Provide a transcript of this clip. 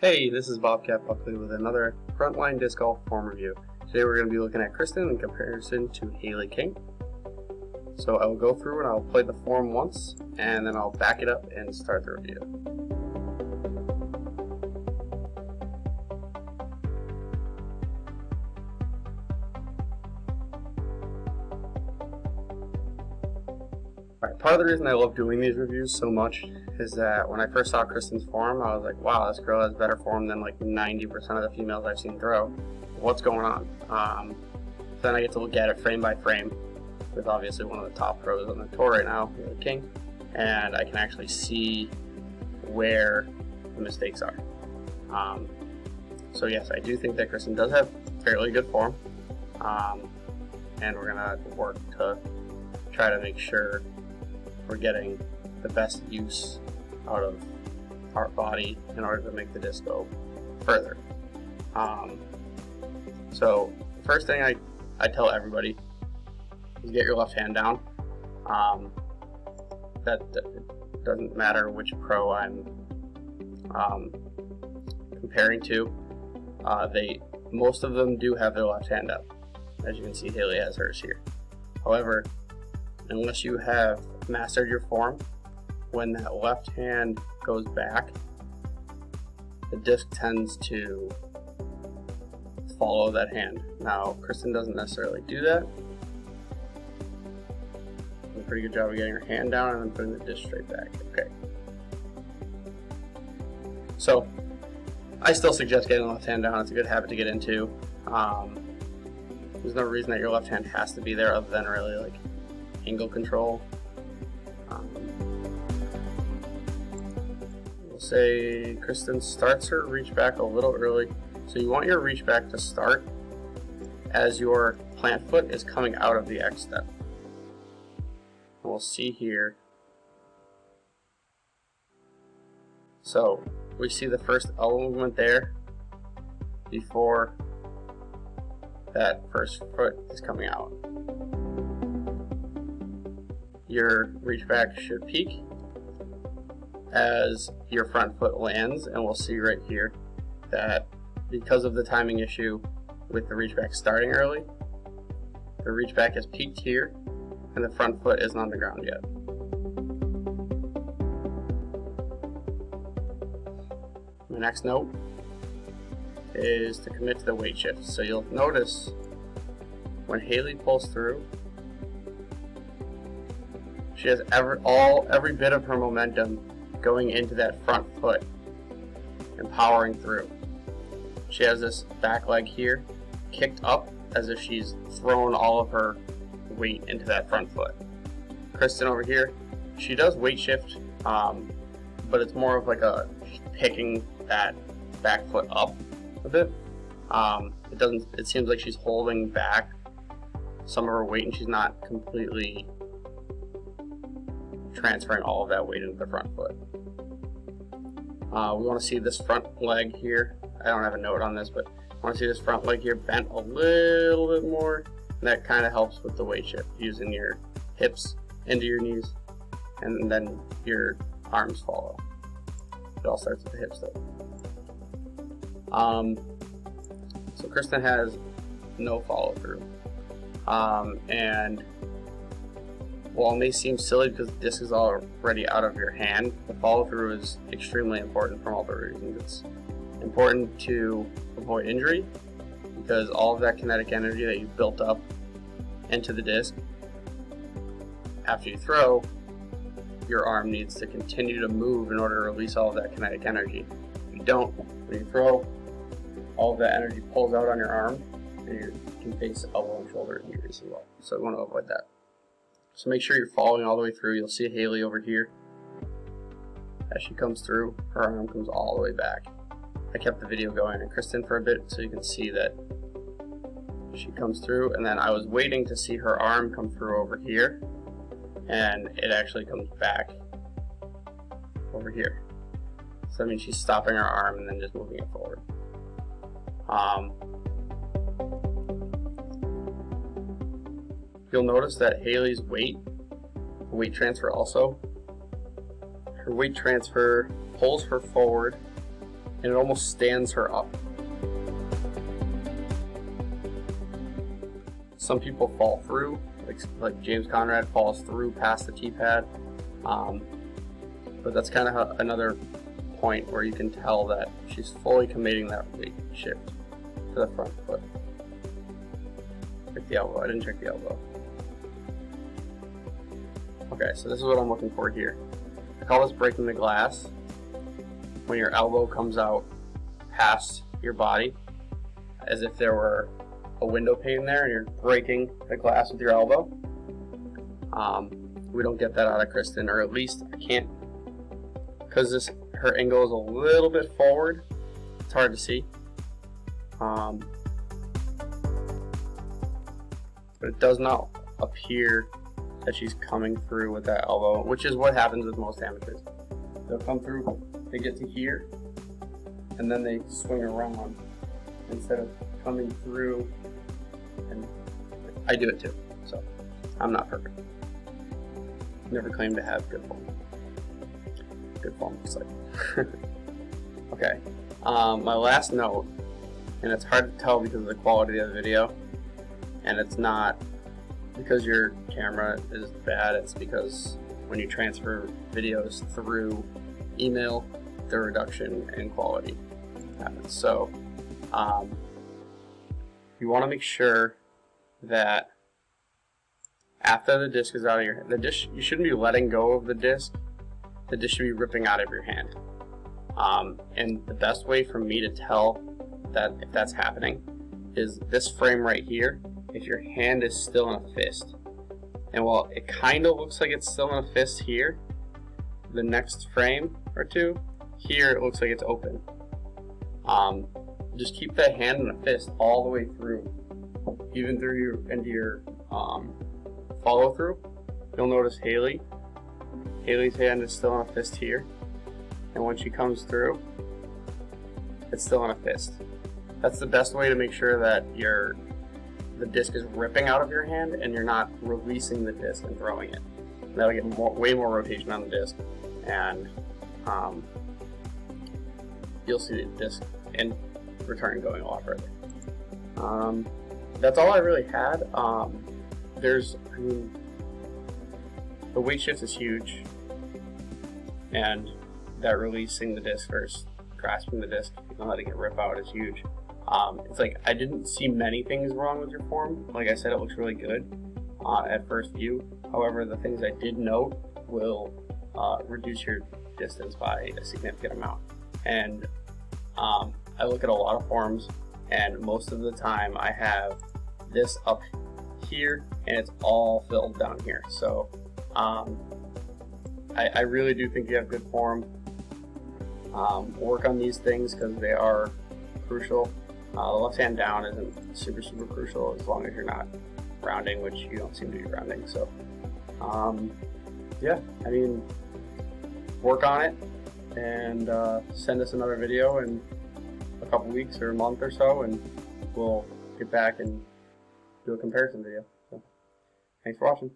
Hey, this is Bobcat Buckley with another Frontline Disc Golf form review. Today we're going to be looking at Kristin in comparison to Haley King. So I will go through and I'll play the form once, and then I'll back it up and start the review. Alright, part of the reason I love doing these reviews so much is that when I first saw Kristin's form, I was like, wow, this girl has better form than like 90% of the females I've seen throw. What's going on? Then I get to look at it frame by frame with obviously one of the top pros on the tour right now, Haley King, and I can actually see where the mistakes are. So yes, I do think that Kristin does have fairly good form, and we're going to work to try to make sure we're getting the best use out of our body in order to make the disc go further. So the first thing I tell everybody is get your left hand down. That doesn't matter which pro I'm comparing to. Most of them do have their left hand up. As you can see, Haley has hers here. However, unless you have mastered your form, when that left hand goes back, the disc tends to follow that hand. Now, Kristin doesn't necessarily do that. Does a pretty good job of getting her hand down and then putting the disc straight back. Okay. So, I still suggest getting the left hand down. It's a good habit to get into. There's no reason that your left hand has to be there other than really like angle control. We'll say Kristin starts her reach back a little early. So you want your reach back to start as your plant foot is coming out of the X step. And we'll see here. So we see the first elbow movement there before that first foot is coming out. Your reach back should peak as your front foot lands, and we'll see right here that because of the timing issue with the reach back starting early, the reach back has peaked here and the front foot isn't on the ground yet. My next note is to commit to the weight shift. So you'll notice when Haley pulls through, she has every bit of her momentum going into that front foot and powering through. She has this back leg here kicked up as if she's thrown all of her weight into that front foot. Kristin over here, she does weight shift, but it's more of like a picking that back foot up a bit. It seems like she's holding back some of her weight and she's not completely transferring all of that weight into the front foot. We want to see this front leg here. I don't have a note on this, but I want to see this front leg here bent a little bit more, and that kind of helps with the weight shift, using your hips into your knees, and then your arms follow. It all starts with the hips though. So Kristin has no follow through, and while it may seem silly because the disc is already out of your hand, the follow through is extremely important for multiple reasons. It's important to avoid injury because all of that kinetic energy that you've built up into the disc, after you throw, your arm needs to continue to move in order to release all of that kinetic energy. If you don't, when you throw, all of that energy pulls out on your arm and you can face elbow and shoulder injuries as well. So we want to avoid that. So make sure you're following all the way through. You'll see Haley over here. As she comes through, her arm comes all the way back. I kept the video going on Kristin for a bit so you can see that she comes through, and then I was waiting to see her arm come through over here, and it actually comes back over here. So that means she's stopping her arm and then just moving it forward. You'll notice that Haley's weight transfer also, her weight transfer pulls her forward and it almost stands her up. Some people fall through, like James Conrad falls through past the T-pad, but that's kind of another point where you can tell that she's fully committing that weight shift to the front foot. Check the elbow. I didn't check the elbow. Okay, so this is what I'm looking for here. I call this breaking the glass. When your elbow comes out past your body, as if there were a window pane there and you're breaking the glass with your elbow. We don't get that out of Kristin, or at least I can't, because her angle is a little bit forward. It's hard to see. But it does not appear that she's coming through with that elbow, which is what happens with most amateurs. They'll come through, they get to here, and then they swing around instead of coming through. And I do it too, so I'm not perfect. Never claimed to have good form. Good form looks like. Okay, my last note, and it's hard to tell because of the quality of the video, and it's not because your camera is bad, it's because when you transfer videos through email, the reduction in quality happens. So you want to make sure that after the disc is out of your hand, you shouldn't be letting go of the disc. The disc should be ripping out of your hand. And the best way for me to tell that if that's happening is this frame right here. If your hand is still in a fist, and while it kind of looks like it's still in a fist here, the next frame or two, here it looks like it's open. Just keep that hand in a fist all the way through, even through into your follow through. You'll notice Haley's hand is still in a fist here, and when she comes through, it's still in a fist. That's the best way to make sure that the disc is ripping out of your hand and you're not releasing the disc and throwing it. That'll get way more rotation on the disc, and you'll see the disc in return going a lot further. That's all I really had. The weight shift is huge, and that releasing the disc versus grasping the disc and letting it rip out is huge. It's like I didn't see many things wrong with your form. Like I said, it looks really good at first view. However, the things I did note will reduce your distance by a significant amount. And I look at a lot of forms, and most of the time I have this up here and it's all filled down here. So I really do think you have good form. Work on these things because they are crucial. The left hand down isn't super crucial as long as you're not rounding, which you don't seem to be rounding. So yeah, I mean, work on it and send us another video in a couple weeks or a month or so, and we'll get back and do a comparison video. So, thanks for watching.